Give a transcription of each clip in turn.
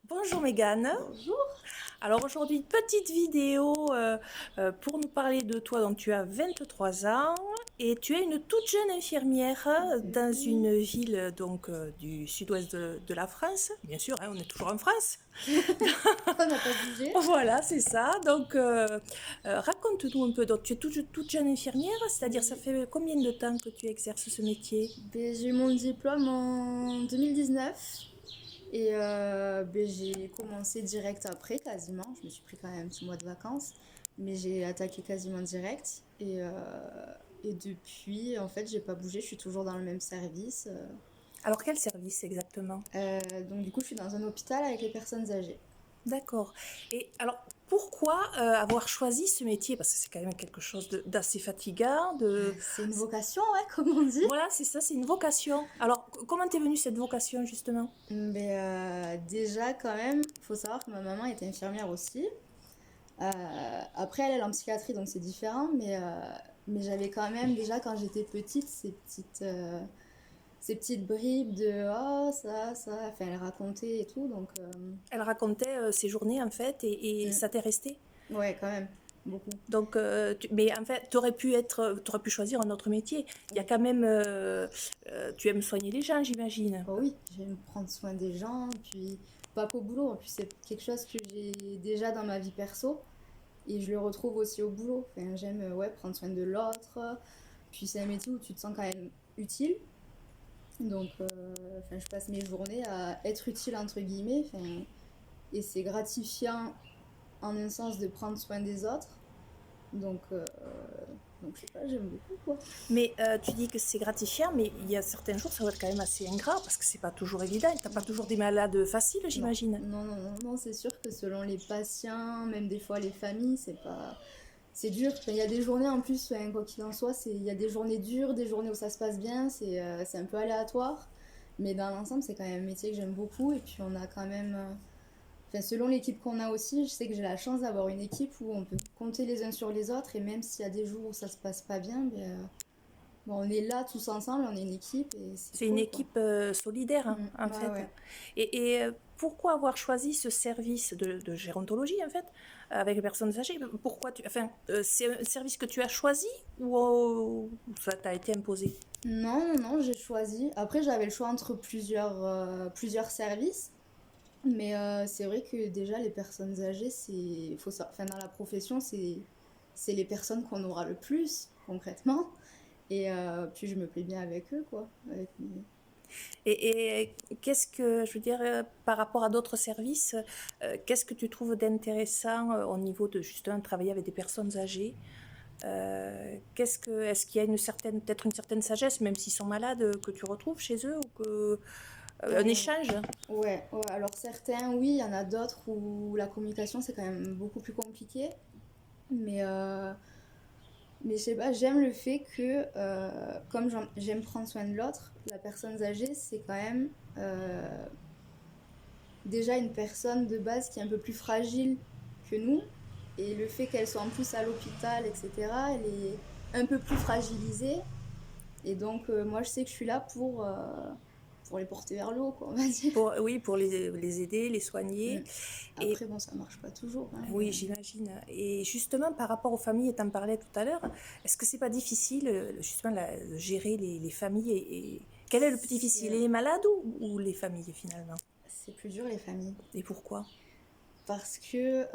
Bonjour Mégane. Bonjour. Alors aujourd'hui, petite vidéo pour nous parler de toi. Donc tu as 23 ans et tu es une toute jeune infirmière dans Oui. une ville du sud-ouest de la France. Bien sûr, hein, on est toujours en France. On n'a pas bougé. Voilà, c'est ça. Donc raconte-nous un peu. Donc tu es toute jeune infirmière, c'est-à-dire ça Oui. fait combien de temps que tu exerces ce métier? J'ai eu mon diplôme en 2019 et j'ai commencé direct après, quasiment. Je me suis pris quand même un petit mois de vacances, mais j'ai attaqué quasiment direct. Et depuis, en fait, j'ai pas bougé, je suis toujours dans le même service. Alors quel service exactement? Donc du coup, je suis dans un hôpital avec les personnes âgées. D'accord. Et alors, pourquoi avoir choisi ce métier? Parce que c'est quand même quelque chose d'assez fatigant. C'est une vocation, ouais, comme on dit. Voilà, c'est ça, c'est une vocation. Alors, comment t'es venue cette vocation, justement? Déjà, quand même, faut savoir que ma maman était infirmière aussi. Après, elle est en psychiatrie, donc c'est différent, mais j'avais quand même, déjà quand j'étais petite, ces petites bribes de oh, ça, enfin, elle racontait et tout, donc Elle racontait ses journées, en fait, et mm, ça t'est resté. ouais, quand même, beaucoup. Donc, mais en fait, t'aurais pu choisir un autre métier. Il y a quand même, tu aimes soigner les gens, j'imagine. Oh oui, j'aime prendre soin des gens, puis pas qu'au boulot, en plus c'est quelque chose que j'ai déjà dans ma vie perso, et je le retrouve aussi au boulot. Enfin, j'aime ouais, prendre soin de l'autre, puis c'est un métier où tu te sens quand même utile. Donc, je passe mes journées à être utile, entre guillemets. Et c'est gratifiant, en un sens, de prendre soin des autres. Donc, euh, donc je sais pas, j'aime beaucoup, quoi. Mais tu dis que c'est gratifiant, mais il y a certains jours, ça va être quand même assez ingrat, parce que c'est pas toujours évident. T'as pas toujours des malades faciles, Non, j'imagine. non, non, non, non, c'est sûr que selon les patients, même des fois les familles, c'est pas... C'est dur. Enfin, il y a des journées en plus, enfin, quoi qu'il en soit, il y a des journées dures, des journées où ça se passe bien, c'est un peu aléatoire. Mais dans l'ensemble, c'est quand même un métier que j'aime beaucoup. Et puis on a quand même... Enfin, selon l'équipe qu'on a aussi, je sais que j'ai la chance d'avoir une équipe où on peut compter les uns sur les autres. Et même s'il y a des jours où ça se passe pas bien, bon, on est là tous ensemble, on est une équipe et c'est C'est une cool, quoi. équipe solidaire, hein, en Ouais, fait. ouais. Et pourquoi avoir choisi ce service de gérontologie, en fait, avec les personnes âgées? Enfin, c'est un service que tu as choisi ou ça t'a été imposé? Non, non, non, j'ai choisi. Après, j'avais le choix entre plusieurs services. Mais c'est vrai que déjà, les personnes âgées, enfin, dans la profession, c'est les personnes qu'on aura le plus, concrètement. Et puis, je me plais bien avec eux, quoi. Et qu'est-ce que, je veux dire, par rapport à d'autres services, qu'est-ce que tu trouves d'intéressant au niveau de justement travailler avec des personnes âgées? Est-ce qu'il y a peut-être une certaine sagesse, même s'ils sont malades, que tu retrouves chez eux ou un Euh, échange? ouais, ouais, alors certains, oui, il y en a d'autres où la communication, c'est quand même beaucoup plus compliqué. Mais, euh, mais je sais pas, j'aime le fait que, comme j'aime prendre soin de l'autre, la personne âgée, c'est quand même déjà une personne de base qui est un peu plus fragile que nous. Et le fait qu'elle soit en plus à l'hôpital, etc., elle est un peu plus fragilisée. Et donc, moi, je sais que je suis là pour les porter vers le haut, quoi, on va dire. Oui, pour les aider, les soigner. Mm. Et Après, bon, ça marche pas toujours, hein, oui, j'imagine. Et justement, par rapport aux familles, et tu en parlais tout à l'heure, est-ce que c'est pas difficile, justement, de gérer les familles quel est le plus difficile, c'est les malades ou les familles finalement? c'est plus dur, les familles. Et pourquoi? Parce que,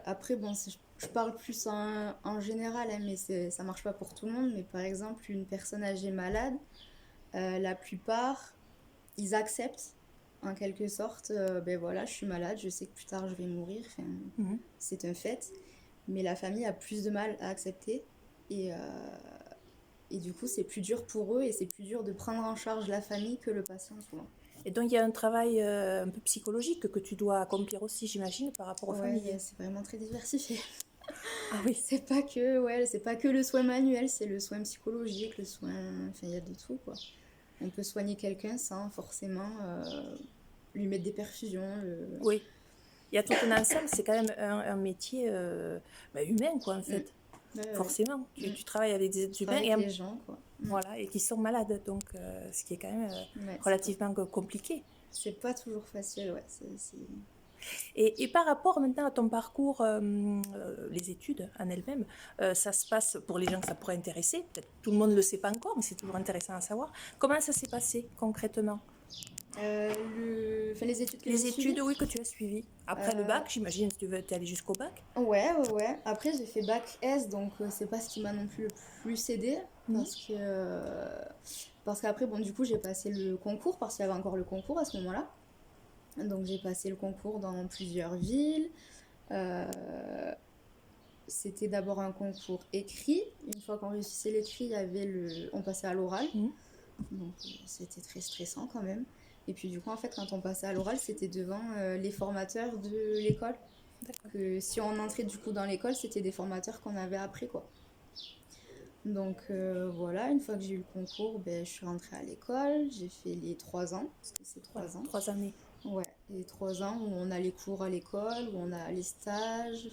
après, bon, je parle plus en général, hein, mais ça marche pas pour tout le monde. Mais par exemple, une personne âgée malade, la plupart, ils acceptent en quelque sorte, ben voilà, je suis malade, je sais que plus tard je vais mourir, enfin, Mhm. c'est un fait. Mais la famille a plus de mal à accepter. Et, et du coup, c'est plus dur pour eux et c'est plus dur de prendre en charge la famille que le patient souvent. Et donc, il y a un travail un peu psychologique que tu dois accomplir aussi, j'imagine, par rapport aux Ouais, familles. c'est vraiment très diversifié. Ah oui. C'est pas que le soin manuel, c'est le soin psychologique, le soin. Enfin, il y a de tout, quoi. On peut soigner quelqu'un sans forcément lui mettre des perfusions. Oui. Il y a tout un ensemble, c'est quand même un métier humain, quoi, en Mm. fait. Ouais, ouais. Forcément, Mm. tu travailles avec des êtres humains Travailler avec les gens, quoi. Mm. voilà, et qui sont malades, donc ce qui est quand même Ouais, relativement compliqué. c'est pas toujours facile, ouais. Et par rapport maintenant à ton parcours, les études en elles-mêmes, ça se passe, pour les gens que ça pourrait intéresser, peut-être tout le monde ne le sait pas encore, mais c'est toujours intéressant à savoir, comment ça s'est passé concrètement? Enfin, les études que j'ai Les suivies. études, oui, que tu as suivies. Après le Euh, bac, j'imagine que tu veux aller jusqu'au bac. ouais. Après, j'ai fait bac S, donc c'est pas ce qui m'a non plus le plus aidé. Mhm. Parce qu'après, bon, du coup, j'ai passé le concours, parce qu'il y avait encore le concours à ce moment-là. Donc, j'ai passé le concours dans plusieurs villes. Euh, C'était d'abord un concours écrit. Une fois qu'on réussissait l'écrit, on passait à l'oral. Mhm. Donc, c'était très stressant quand même. Et puis, du coup, en fait, quand on passait à l'oral, c'était devant les formateurs de l'école. D'accord. Que si on entrait du coup dans l'école, c'était des formateurs qu'on avait appris quoi. Donc voilà, une fois que j'ai eu le concours, ben, je suis rentrée à l'école, j'ai fait les 3 ans, parce que c'est Voilà, 3 ans. 3 années. Ouais, les 3 ans où on a les cours à l'école, où on a les stages.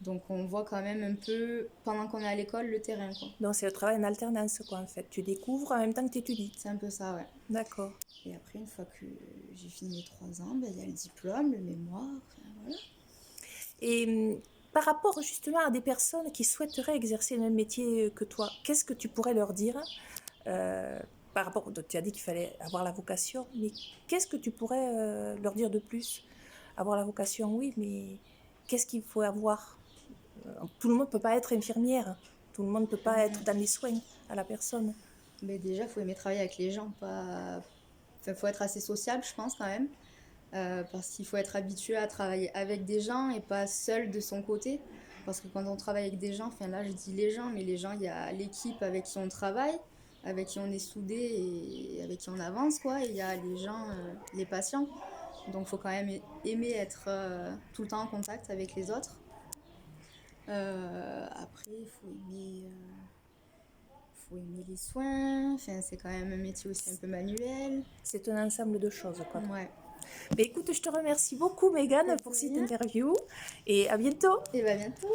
Donc on voit quand même un peu, pendant qu'on est à l'école, le terrain quoi. Donc c'est le travail en alternance, quoi, en fait. Tu découvres en même temps que tu étudies. C'est un peu ça, ouais. D'accord. Et après, une fois que j'ai fini les 3 ans, ben, il y a le diplôme, le mémoire, enfin, voilà. Et par rapport justement à des personnes qui souhaiteraient exercer le même métier que toi, qu'est-ce que tu pourrais leur dire euh, par rapport, tu as dit qu'il fallait avoir la vocation, mais qu'est-ce que tu pourrais leur dire de plus? Avoir la vocation, oui, mais qu'est-ce qu'il faut avoir? Tout le monde ne peut pas être infirmière, tout le monde ne peut pas être dans les soins à la personne. Mais déjà, il faut aimer travailler avec les gens, pas... Enfin, faut être assez sociable, je pense, quand même. Parce qu'il faut être habitué à travailler avec des gens et pas seul de son côté. Parce que quand on travaille avec des gens, enfin là je dis les gens, mais les gens, il y a l'équipe avec qui on travaille, avec qui on est soudé et avec qui on avance, quoi. Et il y a les gens, les patients. Donc il faut quand même aimer être tout le temps en contact avec les autres. Après, faut aimer les soins. Enfin, c'est quand même un métier aussi un peu manuel. C'est un ensemble de choses, quoi. Ouais. Mais écoute, je te remercie beaucoup, Mégane, pour cette interview et à bientôt. Et bah bientôt.